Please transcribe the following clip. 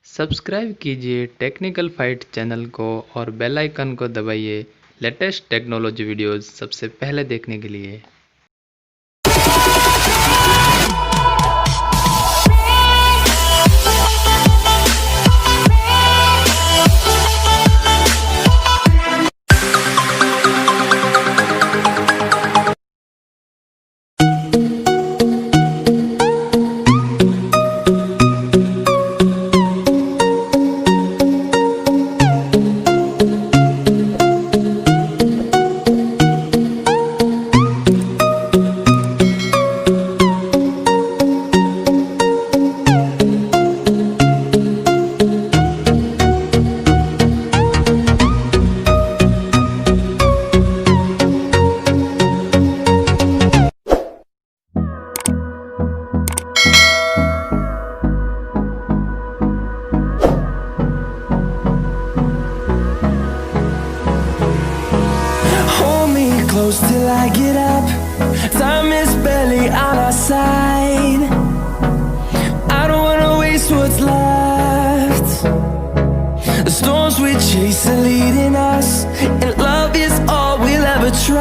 Subscribe कीजिए technical fight channel को और बेल आइकन को दबाइए लेटेस्ट टेक्नोलॉजी वीडियोस सबसे पहले देखने के लिए। Close till I get up. Time is barely on our side. I don't wanna waste what's left. The storms we chase are leading us, and love is all we'll ever try.